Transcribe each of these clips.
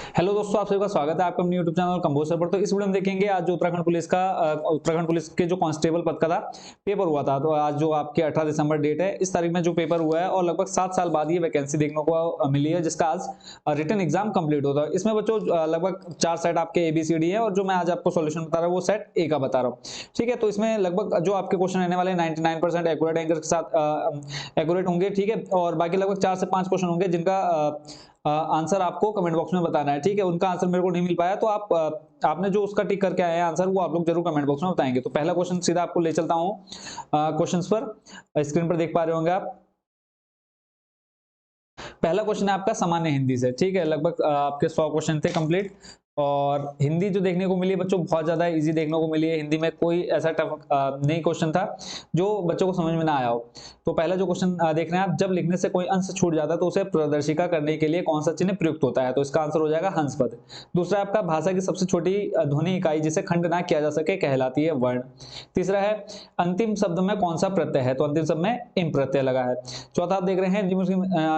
Hello दोस्तों, आप सभी का स्वागत है आपका अपने यूट्यूब चैनल कंबोज पर। तो इस वीडियो में देखेंगे आज जो उत्तराखंड पुलिस के जो कांस्टेबल पद का था पेपर हुआ था। तो आज जो आपके 18 दिसंबर डेट है, इस तारीख में जो पेपर हुआ है और लगभग 7 साल बाद ये वैकेंसी देखने को मिली है, जिसका आज रिटन एग्जाम कंप्लीट होता है। इसमें बच्चों लगभग 4 सेट आपके ABCD है और जो मैं आज आपको सोल्यूशन बता रहा हूँ वो सेट ए का बता रहा हूँ। ठीक है, तो इसमें लगभग जो आपके क्वेश्चन रहने वाले 99% एक्यूरेट एंकर के साथ एक्यूरेट होंगे। ठीक है, और बाकी लगभग 4 से 5 क्वेश्चन होंगे जिनका आंसर आपको कमेंट बॉक्स में बताना है। ठीक है, उनका आंसर मेरे को नहीं मिल पाया तो आपने जो उसका टिक करके आए हैं आंसर, वो आप लोग जरूर कमेंट बॉक्स में बताएंगे। तो पहला क्वेश्चन सीधा आपको ले चलता हूं क्वेश्चंस पर। स्क्रीन पर देख पा रहे होंगे आप। पहला क्वेश्चन है आपका सामान्य हिंदी से। ठीक है, लगभग आपके 100 क्वेश्चन थे कंप्लीट। और हिंदी जो देखने को मिली है बच्चों, बहुत ज्यादा इजी देखने को मिली है। हिंदी में कोई ऐसा टफ नहीं क्वेश्चन था जो बच्चों को समझ में ना आया हो। तो पहला जो क्वेश्चन देख रहे हैं आप, जब लिखने से कोई अंश छूट जाता है तो उसे प्रदर्शिका करने के लिए कौन सा चिन्ह प्रयुक्त होता है? तो इसका आंसर हो जाएगा हंस पद। दूसरा आपका, भाषा की सबसे छोटी ध्वनि इकाई जिसे खंड ना किया जा सके कहलाती है वर्ण। तीसरा है, अंतिम शब्द में कौन सा प्रत्यय है? तो अंतिम शब्द में इम प्रत्यय लगा है। चौथा आप देख रहे हैं,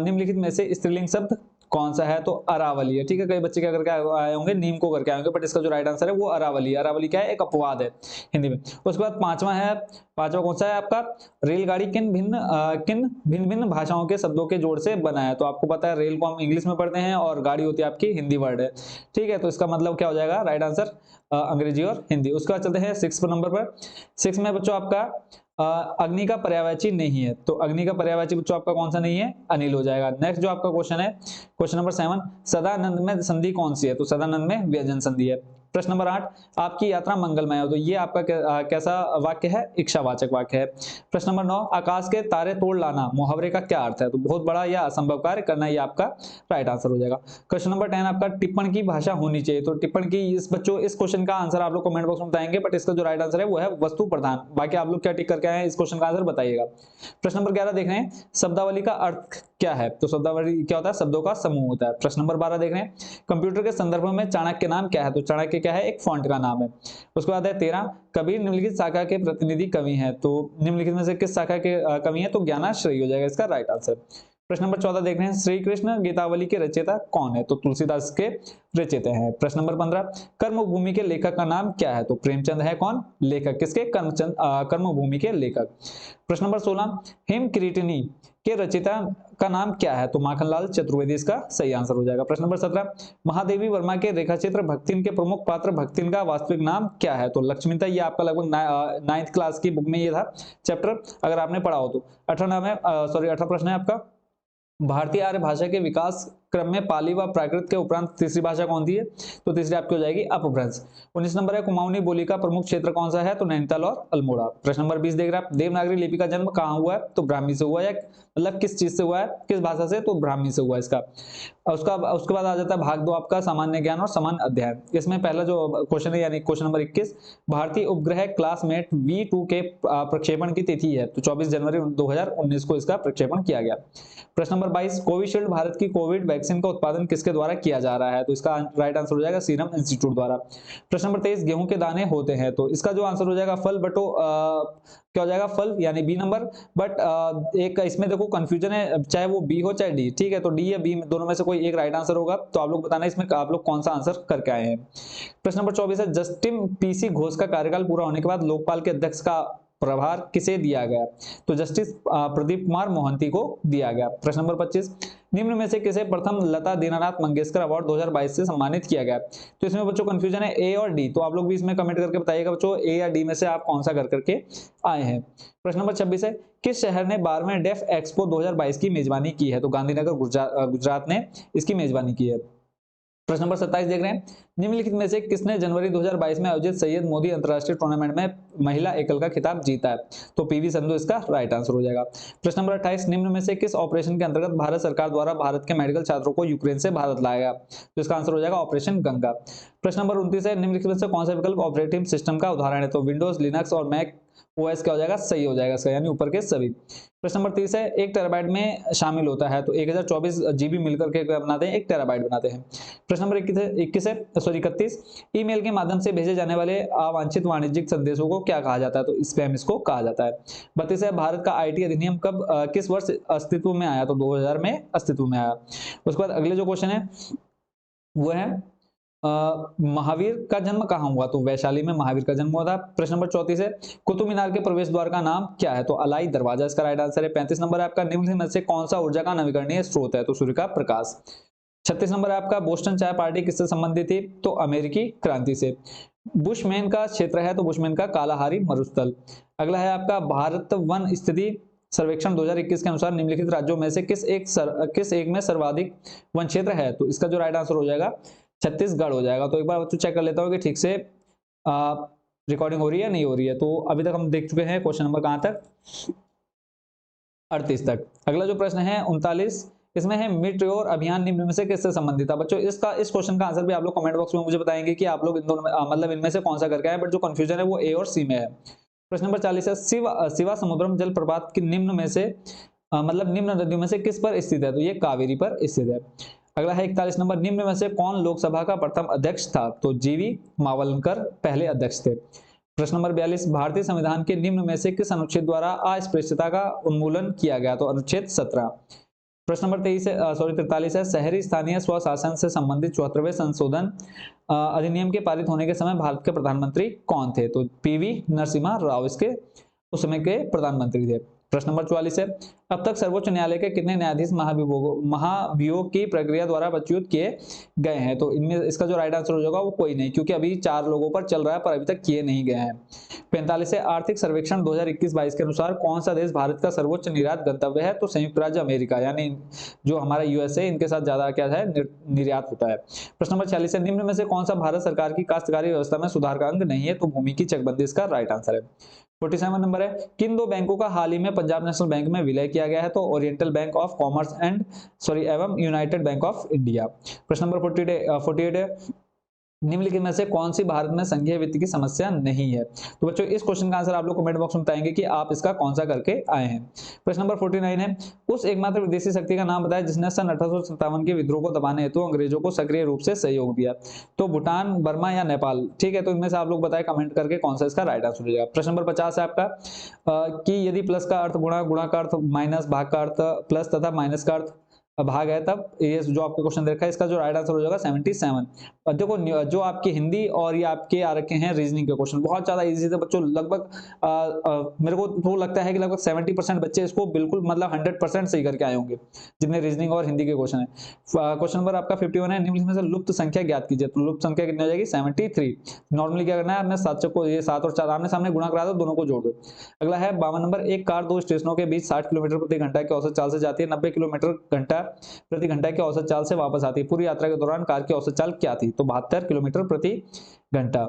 निम्नलिखित में से स्त्रीलिंग शब्द कौन सा है? तो अरावली है। ठीक है, कई बच्चे क्या करके आए होंगे, नीम को करके आए होंगे, बट इसका जो राइट आंसर है वो अरावली है। अरावली क्या है? एक अपवाद है हिंदी में। उसके बाद पांचवा कौन सा है आपका? रेलगाड़ी किन भिन्न भिन्न भाषाओं के शब्दों के जोड़ से बना है? तो आपको पता है रेल को हम इंग्लिश में पढ़ते हैं और गाड़ी होती है आपकी हिंदी वर्ड है। ठीक है, तो इसका मतलब क्या हो जाएगा राइट आंसर? अंग्रेजी और हिंदी। उसके बाद चलते हैं 6 नंबर पर। 6 में बच्चों आपका अग्नि का पर्यायवाची नहीं है। तो अग्नि का पर्यायवाची बच्चों आपका कौन सा नहीं है? अनिल हो जाएगा। नेक्स्ट जो आपका क्वेश्चन है, क्वेश्चन नंबर 7, सदानंद में संधि कौन सी है? तो सदानंद में व्यंजन संधि है। प्रश्न नंबर 8, आपकी यात्रा मंगलमय हो। तो ये आपका कैसा वाक्य है? इच्छावाचक वाक्य है। प्रश्न नंबर 9, आकाश के तारे तोड़ लाना मुहावरे का क्या अर्थ है? तो बहुत बड़ा या असंभव कार्य करना, ये आपका राइट आंसर हो जाएगा। क्वेश्चन नंबर 10 आपका, टिप्पण की भाषा होनी चाहिए। तो टिप्पण की बच्चों इस क्वेश्चन का आंसर आप लोग कमेंट बॉक्स में बताएंगे, बट इसका जो राइट आंसर है वो है वस्तु प्रधान। बाकी आप लोग क्या टिक करके आए हैं, इस क्वेश्चन का आंसर बताइएगा। प्रश्न नंबर 11 देख रहे हैं, शब्दावली का अर्थ क्या है? तो शब्दावली क्या होता है? शब्दों का समूह होता है। प्रश्न नंबर 12 देख रहे हैं, कंप्यूटर के संदर्भ में चाणक्य नाम क्या है? तो चाणक्य क्या है? एक फॉन्ट का नाम है। उसके बाद है 13, कबीर निम्नलिखित शाखा के प्रतिनिधि कवि हैं। तो निम्नलिखित में से किस शाखा के कवि हैं? तो ज्ञानाश्रयी हो जाएगा इसका राइट आंसर। प्रश्न नंबर 14 देख रहे हैं, श्री कृष्ण गीतावली के रचयिता कौन है? तो तुलसीदास के रचयिता हैं। प्रश्न नंबर 15, कर्मभूमि के लेखक का नाम क्या है? तो प्रेमचंद है कौन? लेखक किसके? कर्मभूमि के लेखक। प्रश्न नंबर 16, हिम किरीटिनी के रचयिता का नाम क्या है? तो माखनलाल चतुर्वेदी इसका सही आंसर हो जाएगा। प्रश्न नंबर 17, महादेवी वर्मा के रेखाचित्र भक्तिन के प्रमुख पात्र भक्तिन का वास्तविक नाम क्या है? तो लक्ष्मीता, ये आपका लगभग 9th क्लास की बुक में ये था चैप्टर, अगर आपने पढ़ा हो तो। 18 प्रश्न है आपका, भारतीय आर्य भाषा के विकास क्रम में पाली व प्राकृत के उपरांत तीसरी भाषा कौन सी है? तो तीसरी आपकी हो जाएगी अपभ्रंश। 19 नंबर है, कुमाऊनी बोली का प्रमुख क्षेत्र कौन सा है? तो नैनीताल और अल्मोड़ा। प्रश्न नंबर 20 देख रहे हैं आप, देवनागरी लिपि का जन्म कहाँ हुआ है? तो ब्राह्मी से हुआ है। मतलब किस चीज से हुआ है, किस भाषा से? तो ब्राह्मी से हुआ है इसका। उसके बाद आ जाता है भाग 2 आपका, सामान्य ज्ञान और सामान्य अध्ययन। इसमें पहला जो क्वेश्चन है यानी क्वेश्चन नंबर 21, भारतीय उपग्रह क्लासमेट V2 के प्रक्षेपण की तिथि है। तो 24 जनवरी 2019 को इसका प्रक्षेपण किया गया। प्रश्न नंबर 22, कोविशील्ड भारत की कोविड वैक्सीन का उत्पादन किसके द्वारा किया जा रहा है? तो इसका राइट आंसर हो जाएगा सीरम इंस्टीट्यूट द्वारा। प्रश्न नंबर 23, गेहूं के दाने होते हैं। तो इसका जो आंसर हो जाएगा फल बटो क्या हो जाएगा? फल, यानी बी नंबर। बट एक इसमें देखो कंफ्यूजन है, चाहे वो बी हो चाहे डी। ठीक है, तो डी या बी दोनों में से कोई एक राइट आंसर होगा। तो आप लोग बताना इसमें आप लोग कौन सा आंसर करके आए हैं। प्रश्न नंबर 24 है, जस्टिन पीसी घोष का कार्यकाल पूरा होने के बाद लोकपाल के अध्यक्ष का प्रभार किसे दिया गया? तो जस्टिस प्रदीप कुमार मोहंती को दिया गया। प्रश्न नंबर 25, निम्न में से किसे प्रथम लता दीनानाथ मंगेशकर अवार्ड 2022 से सम्मानित किया गया? तो इसमें बच्चों कंफ्यूजन है ए और डी, तो आप लोग भी इसमें कमेंट करके बताइएगा बच्चों, ए या डी में से आप कौन सा कर करके आए हैं। प्रश्न नंबर 26 है, किस शहर ने 12वें डेफ एक्सपो 2022 की मेजबानी की है? तो गांधीनगर गुजरात ने इसकी मेजबानी की है। प्रश्न नंबर 27 देख रहे हैं, निम्नलिखित में से किसने जनवरी 2022 में आयोजित सैयद मोदी अंतरराष्ट्रीय टूर्नामेंट में महिला एकल का खिताब जीता है? तो पीवी संधू इसका राइट आंसर हो जाएगा। प्रश्न नंबर 28, निम्न में से किस ऑपरेशन के अंतर्गत भारत सरकार द्वारा भारत के मेडिकल छात्रों को यूक्रेन से भारत लाया गया? तो इसका आंसर हो जाएगा ऑपरेशन गंगा। प्रश्न नंबर 29 है, निम्नलिखित में से कौन सा विकल्प ऑपरेटिंग सिस्टम का उदाहरण है? तो विंडोज, लिनक्स और मैक OS क्या हो जाएगा? सही हो जाएगा इसका, यानी ऊपर के सभी। प्रश्न नंबर 30 है, 1 टेराबाइट में शामिल होता है। तो 1024 GB मिलकर के बनाते हैं 1 टेराबाइट बनाते हैं। प्रश्न नंबर 31, ईमेल के माध्यम से भेजे जाने वाले अवांछित वाणिज्यिक संदेशों को क्या कहा जाता है? तो स्पैम इसको कहा जाता है। 32 है, भारत का IT अधिनियम कब किस वर्ष अस्तित्व में आया? तो 2000 में अस्तित्व में आया। उसके बाद अगले जो क्वेश्चन है वो है महावीर का जन्म कहाँ हुआ, तो वैशाली में महावीर का जन्म हुआ था। प्रश्न नंबर 34 है कुतुब मीनार के प्रवेश द्वार का नाम क्या है, तो अलाई दरवाजा इसका राइट आंसर है। 35 नंबर है आपका निम्नलिखित में से कौन सा ऊर्जा का नवीकरणीय स्रोत है, तो सूर्य का प्रकाश। 36 नंबर है आपका बोस्टन चाय पार्टी किससे संबंधित थी, तो अमेरिकी क्रांति से। बुशमैन का क्षेत्र है, तो बुशमैन का कालाहारी मरुस्थल। अगला है आपका भारत वन स्थिति सर्वेक्षण 2021 के अनुसार निम्नलिखित राज्यों में से किस एक में सर्वाधिक वन क्षेत्र है, तो इसका जो राइट आंसर हो जाएगा छत्तीसगढ़ हो जाएगा। तो एक बार बच्चों चेक कर लेता हूँ कि ठीक से रिकॉर्डिंग हो रही है नहीं हो रही है। तो अभी तक हम देख चुके हैं क्वेश्चन नंबर कहाँ तक, 38 तक। अगला जो प्रश्न है 39, इसमें है मीटियोर अभियान निम्न में से किससे संबंधित था। बच्चों इस क्वेश्चन का आंसर भी आप लोग कमेंट बॉक्स में मुझे बताएंगे कि आप लोग इन दोनों में मतलब इनमें से कौन सा करके आए, बट जो कंफ्यूजन है वो ए और सी में है। प्रश्न नंबर 40 है शिवा समुद्रम जल प्रपात की निम्न में से मतलब निम्न नदियों में से किस पर स्थित है, तो ये कावेरी पर स्थित है। अगला है 41 नंबर निम्न में से कौन लोकसभा का प्रथम अध्यक्ष था, तो जीवी मावलंकर पहले अध्यक्ष थे। प्रश्न नंबर 42 भारतीय संविधान के निम्न में से किस अनुच्छेद द्वारा अस्पृश्यता का उन्मूलन किया गया, तो अनुच्छेद 17। प्रश्न नंबर 43 है शहरी स्थानीय स्वशासन से संबंधित 74वें संशोधन अधिनियम के पारित होने के समय भारत के प्रधानमंत्री कौन थे, तो पीवी नरसिम्हा राव इसके उस समय के प्रधानमंत्री थे। प्रश्न नंबर 44 है अब तक सर्वोच्च न्यायालय के कितने न्यायाधीश महाभियोग की प्रक्रिया द्वारा बच्चूत किए गए हैं, तो इनमें इसका जो राइट आंसर हो जाएगा वो कोई नहीं, क्योंकि अभी 4 लोगों पर चल रहा है पर अभी तक किए नहीं गए हैं। 45 है आर्थिक सर्वेक्षण 2021-22 के अनुसार कौन सा देश भारत का सर्वोच्च निर्यात गंतव्य है, तो संयुक्त राज्य अमेरिका, यानी जो हमारा यूएसए इनके साथ ज्यादा क्या है निर्यात होता है। प्रश्न नंबर 46 है निम्न में से कौन सा भारत सरकार की काश्तकारी व्यवस्था में सुधार का अंग नहीं है, तो भूमि की चकबंदी इसका राइट आंसर है। 47 नंबर है किन दो बैंकों का हाल ही में पंजाब नेशनल बैंक में विलय किया गया है, तो ओरिएंटल बैंक ऑफ कॉमर्स एवं यूनाइटेड बैंक ऑफ इंडिया। प्रश्न नंबर 48 है निम्नलिखित में से कौन सी भारत में संघीय वित्त की समस्या नहीं है, तो बच्चों इस क्वेश्चन का आंसर आप लोग कमेंट बॉक्स में बताएंगे कि आप इसका कौन सा करके आए हैं। प्रश्न नंबर 49 है उस एकमात्र विदेशी शक्ति का नाम बताया जिसने सन 1857 के विद्रोह को दबाने हेतु अंग्रेजों को सक्रिय रूप से सहयोग दिया, तो भूटान, बर्मा या नेपाल। ठीक है, तो इनमें से आप लोग बताएं कमेंट करके कौन सा इसका राइट आंसर हो जाएगा। प्रश्न नंबर 50 है आपका कि यदि प्लस का अर्थ गुणा, गुणा का अर्थ माइनस, भाग का अर्थ प्लस तथा माइनस का अर्थ भाग है, तब ये जो आपको क्वेश्चन दे रखा है इसका जो राइट आंसर हो जाएगा 77। और देखो जो आपकी हिंदी और ये आपके आ रखे हैं रीजनिंग के क्वेश्चन बहुत ज्यादा इजी थे बच्चों, लगभग मेरे को तो लगता है कि लगभग 70% बच्चे इसको बिल्कुल मतलब 100% सही करके आए होंगे जितने रीजनिंग और हिंदी के क्वेश्चन है। क्वेश्चन नंबर आपका 51 है निम्नलिखित में से लुप्त संख्या ज्ञात कीजिए, तो लुप्त संख्या कितनी हो जाएगी 73। नॉर्मली क्या करना है आपने 7 को ये 7 और 4 आमने सामने गुणा करा दो, दोनों को जोड़ दो। अगला है 52 नंबर एक कार 2 स्टेशनों के बीच 60 किलोमीटर प्रति घंटा की औसत चाल से जाती है, 90 किलोमीटर प्रति घंटा की औसत चाल से वापस आती है, पूरी यात्रा के दौरान कार की औसत चाल क्या थी, तो 72 किलोमीटर प्रति घंटा।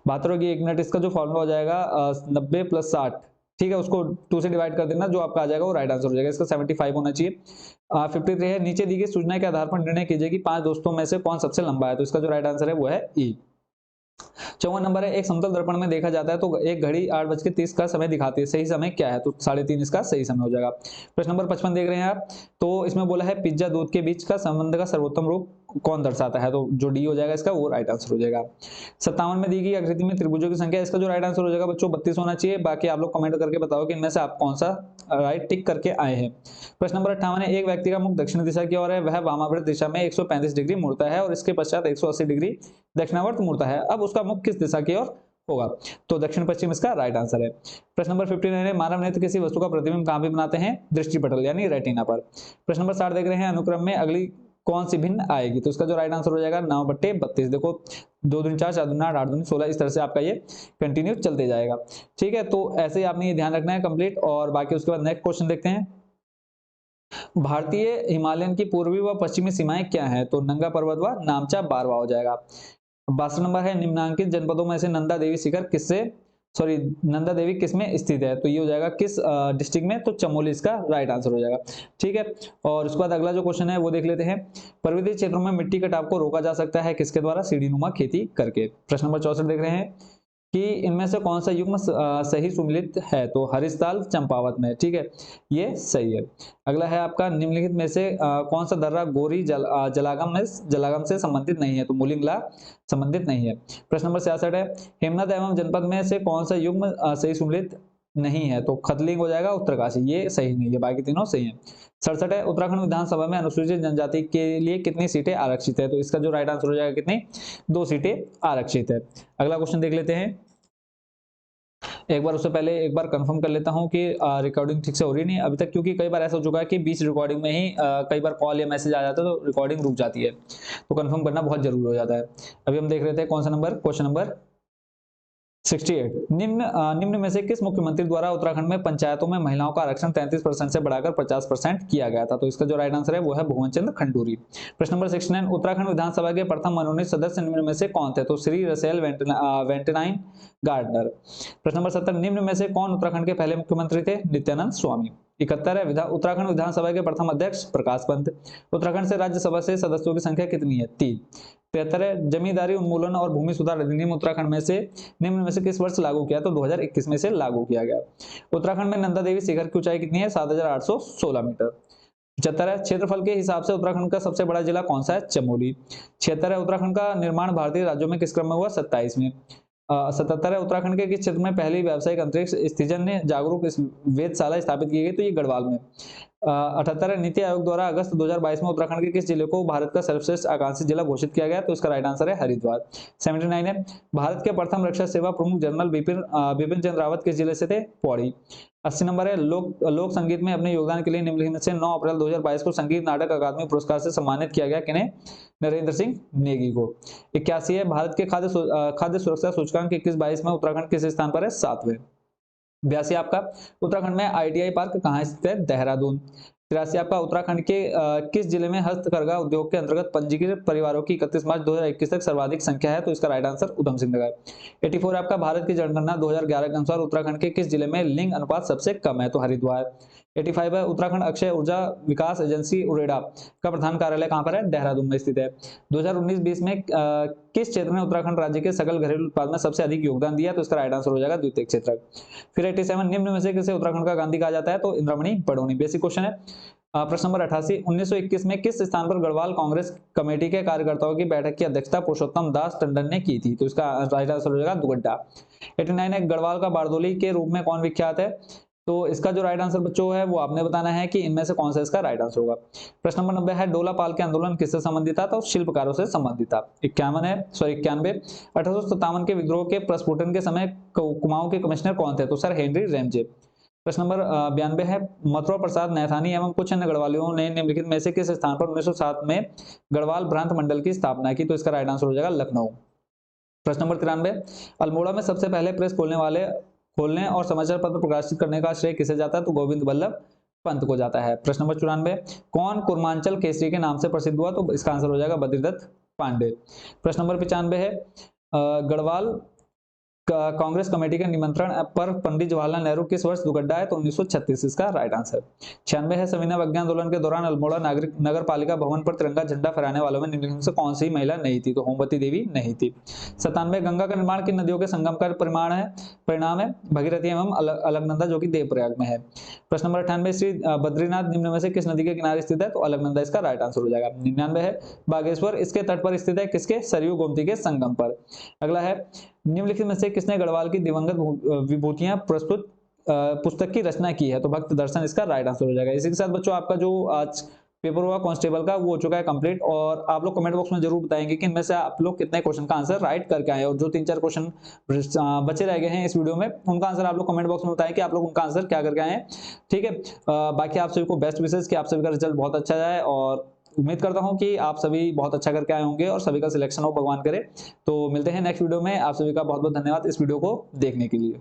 72 होगी 1 मिनट, इसका जो फॉर्मूला हो जाएगा 90 + 60, ठीक है, उसको 2 से डिवाइड कर देना, जो आपका आ जाएगा वो राइट आंसर हो जाएगा, इसका 75 होना चाहिए। 53 है नीचे दी गई सूचना के आधार पर निर्णय कीजिए कि 5 दोस्तों में से कौन सबसे लंबा है, तो इसका जो राइट आंसर है वो है ई। 54 नंबर है एक समतल दर्पण में देखा जाता है तो एक घड़ी 8:30 का समय दिखाती है, सही समय क्या है, तो 3:30 इसका सही समय हो जाएगा। प्रश्न नंबर 55 देख रहे हैं आप, तो इसमें बोला है पिज्जा दूध के बीच का संबंध का सर्वोत्तम रूप कौन दर्शाता है, तो जो डी हो जाएगा इसका वो राइट आंसर हो जाएगा। 57 में दी गई आकृति में त्रिभुजों की संख्या, इसका जो राइट आंसर हो जाएगा बच्चों 32 होना चाहिए। बाकी आप लोग कमेंट करके बताओ कि इनमें से आप कौन सा राइट टिक करके आए हैं। प्रश्न नंबर 58 है एक व्यक्ति का मुख दक्षिण दिशा की ओर है, वह वामावर्त दिशा में 135 डिग्री मुड़ता है और इसके पश्चात 180 डिग्री दक्षिणावर्त मुड़ता है, अब उसका मुख किस दिशा की ओर होगा, तो दक्षिण पश्चिम इसका राइट आंसर है। प्रश्न नंबर 59 है मानव नेत्र किसी वस्तु का प्रतिबिंब कहां पे बनाते हैं, दृष्टिपटल यानी रेटिना पर। प्रश्न नंबर 60 देख रहे हैं अनुक्रम में अगली कौन सी भिन्न आएगी, तो इसका जो राइट आंसर हो जाएगा 9/32। देखो 2 दूनी 4, 4 दूनी 8, 8 दूनी 16, इस तरह से आपका ये कंटिन्यू चलते जाएगा। ठीक है, तो ऐसे ही आपने ये ध्यान रखना है कंप्लीट। और बाकी उसके बाद नेक्स्ट क्वेश्चन देखते हैं, भारतीय हिमालयन की पूर्वी व पश्चिमी सीमाएं क्या है, तो नंगा पर्वत व नामचा बारवा हो जाएगा। 62 नंबर है निम्नांकित जनपदों में से नंदा देवी शिखर नंदा देवी किस में स्थित है, तो ये हो जाएगा किस डिस्ट्रिक्ट में, तो चमोली इसका राइट आंसर हो जाएगा। ठीक है, और उसके बाद अगला जो क्वेश्चन है वो देख लेते हैं, पर्वतीय क्षेत्रों में मिट्टी कटाव को रोका जा सकता है किसके द्वारा, सीढ़ीनुमा खेती करके। प्रश्न नंबर 64 देख रहे हैं कि इनमें से कौन सा युग्म सही सुमिलित है, तो हरिशताल चंपावत में, ठीक है, ये सही है। अगला है आपका निम्नलिखित में से कौन सा दर्रा गोरी जलागम से संबंधित नहीं है, तो मूलिंगला संबंधित नहीं है। प्रश्न नंबर 66 है हेमनद एवं जनपद में से कौन सा युग्म सही सुमिलित नहीं है, तो खतलिंग हो जाएगा उत्तरकाशी, ये सही नहीं है, बाकी तीनों सही है। 67 है, उत्तराखंड विधानसभा में अनुसूचित जनजाति के लिए कितनी सीटें आरक्षित है? तो इसका जो राइट आंसर हो जाएगा कितनी, 2 सीटें आरक्षित है। अगला क्वेश्चन देख लेते हैं। एक बार उससे पहले एक बार कंफर्म कर लेता हूं कि रिकॉर्डिंग ठीक से हो रही नहीं अभी तक, क्योंकि कई बार ऐसा हो चुका है कि बीच रिकॉर्डिंग में ही कई बार कॉल या मैसेज आ जाता है तो रिकॉर्डिंग रुक जाती है, तो कंफर्म करना बहुत जरूरी हो जाता है। अभी हम देख रहे थे कौन सा नंबर, क्वेश्चन नंबर 68। निम्न में से किस मुख्यमंत्री द्वारा उत्तराखंड में पंचायतों में महिलाओं का आरक्षण 33% से बढ़ाकर 50% किया गया था? तो इसका जो राइट आंसर है वो है भुवन चंद्र खंडूरी। प्रश्न नंबर 69, उत्तराखंड विधानसभा के प्रथम मनोनीत सदस्य निम्न में से कौन थे? तो श्री रसेल वेंटेनाइन गार्डनर। प्रश्न नंबर 70, निम्न में से कौन उत्तराखंड के पहले मुख्यमंत्री थे? नित्यानंद स्वामी। 71 है, उत्तराखंड विधानसभा के प्रथम अध्यक्ष प्रकाश पंत। उत्तराखंड से राज्यसभा से सदस्यों की संख्या कितनी है? 3। 73 है, जमींदारी उन्मूलन और भूमि सुधार अधिनियम उत्तराखंड में से निम्न में से किस वर्ष लागू किया? तो 2021 में से लागू किया गया। उत्तराखंड में नंदा देवी शिखर की ऊंचाई कितनी है? 7816 मीटर। 75 है, क्षेत्रफल के हिसाब से उत्तराखंड का सबसे बड़ा जिला कौन सा है? चमोली। 76 है, उत्तराखंड का निर्माण भारतीय राज्यों में किस क्रम में हुआ? 27वें। 77 है, उत्तराखंड के किस क्षेत्र में पहली व्यावसायिक अंतरिक्ष स्टेशन ने जागरूक वेधशाला स्थापित की गई? तो ये गढ़वाल में। 78 है, नीति आयोग द्वारा अगस्त 2022 में उत्तराखंड के किस जिले को भारत का सर्वश्रेष्ठ आकांक्षी जिला घोषित किया गया? तो इसका राइट आंसर है हरिद्वार। 79 है, भारत के प्रथम रक्षा सेवा प्रमुख जनरल बिपिन चंद्र रावत किस जिले से थे? पौड़ी। 80 नंबर है, लोक संगीत में अपने योगदान के लिए निम्नलिखित में से 9 अप्रैल 2022 को संगीत नाटक अकादमी पुरस्कार से सम्मानित किया गया किन्हें? नरेंद्र सिंह नेगी को। 81 है, भारत के खाद्य सुरक्षा सूचकांक 21-22 में उत्तराखंड किस स्थान पर है? 7वें। 82 आपका, उत्तराखंड में ITI पार्क कहाँ स्थित है? देहरादून। 83 आपका, उत्तराखंड के किस जिले में हस्तकरघा उद्योग के अंतर्गत पंजीकृत परिवारों की 31 मार्च 2021 तक सर्वाधिक संख्या है? तो इसका राइट आंसर उधम सिंह नगर। 84 आपका, भारत की जनगणना 2011 के अनुसार उत्तराखंड के किस जिले में लिंग अनुपात सबसे कम है? तो हरिद्वार। 85 है, उत्तराखंड अक्षय ऊर्जा विकास एजेंसी उरेडा का प्रधान कार्यालय कहां पर है? देहरादून में स्थित है। 2019-20 में किस क्षेत्र में उत्तराखंड राज्य के सकल घरेलू उत्पाद में सबसे अधिक योगदान दिया? तो इसका राइट आंसर हो जाएगा द्वितीय क्षेत्र। फिर 87, निम्न में से किसे उत्तराखंड का गांधी कहा जाता है? तो इंद्रामणि बडोनी। बेसिक क्वेश्चन है। प्रश्न नंबर 88, 1921 में किस स्थान पर गढ़वाल कांग्रेस कमेटी के कार्यकर्ताओं की बैठक की अध्यक्षता पुरुषोत्तम दास टंडन ने की थी? तो इसका राइट आंसर हो जाएगा दुगड्डा। 89 है, गढ़वाल का बारदोली के रूप में कौन विख्यात है? तो इसका जो राइट आंसर बच्चों है वो आपने बताना है कि इनमें से कौन सा इसका राइट आंसर होगा। प्रश्न नंबर 90 है, डोला पाल के आंदोलन किससे संबंधित था? तो शिल्पकारों से संबंधित था। 91 है, सॉरी 91, 1857 के विद्रोह के प्रस्फुटन के समय कुमाऊं के कमिश्नर कौन थे? तो सर हेनरी रेमजे। प्रश्न नंबर 92 है, मथुरा प्रसाद नैथानी एवं कुछ अन्य गढ़वालियों ने निम्नलिखित में से किस स्थान पर 1907 में गढ़वाल प्रांत मंडल की स्थापना की? तो इसका राइट आंसर हो जाएगा लखनऊ। प्रश्न नंबर 93, अल्मोड़ा में सबसे पहले प्रेस खोलने और समाचार पत्र प्रकाशित करने का श्रेय किसे जाता है? तो गोविंद वल्लभ पंत को जाता है। प्रश्न नंबर 94, कौन कुर्मांचल केसरी के नाम से प्रसिद्ध हुआ? तो इसका आंसर हो जाएगा बद्रीदत्त पांडे। प्रश्न नंबर 95 है, गढ़वाल कांग्रेस कमेटी के निमंत्रण पर पंडित जवाहरलाल नेहरू किस वर्ष दुगड्डा है? तो 1936 इसका राइट आंसर। 96 है, सविनय अवज्ञा आंदोलन के दौरान अल्मोड़ा नगर पालिका भवन पर तिरंगा झंडा फहराने वालों में निम्नलिखित से कौन सी महिला नहीं थी? तो होमवती देवी नहीं थी। 97, गंगा का निर्माण किन नदियों के संगम का परिणाम है? भगीरथी एवं अलकनंदा जो कि देवप्रयाग में है। प्रश्न नंबर 98, श्री बद्रीनाथ निम्न में से किस नदी के किनारे स्थित है? तो अलकनंदा इसका राइट आंसर हो जाएगा। 99 है, बागेश्वर इसके तट पर स्थित है, किसके? सरयू गोमती के संगम पर। अगला है, निम्नलिखित में से किसने गढ़वाल की दिवंगत विभूतियां प्रस्तुत पुस्तक की रचना की है? तो भक्त दर्शन इसका राइट आंसर हो जाएगा। इसी के साथ बच्चों आपका जो आज पेपर हुआ कांस्टेबल का वो हो चुका है कंप्लीट, और आप लोग कमेंट बॉक्स में जरूर बताएंगे कि इनमें से आप लोग कितने क्वेश्चन का आंसर राइट करके आए, और जो 3-4 क्वेश्चन बचे रह गए हैं इस वीडियो में उनका आंसर आप लोग कमेंट बॉक्स में बताएं कि आप लोग उनका आंसर क्या करके आए हैं। ठीक है, बाकी आप सभी को बेस्ट विशेष कि आप सभी का रिजल्ट बहुत अच्छा जाए, और उम्मीद करता हूं कि आप सभी बहुत अच्छा करके आए होंगे और सभी का सिलेक्शन हो, भगवान करे। तो मिलते हैं नेक्स्ट वीडियो में। आप सभी का बहुत बहुत धन्यवाद इस वीडियो को देखने के लिए।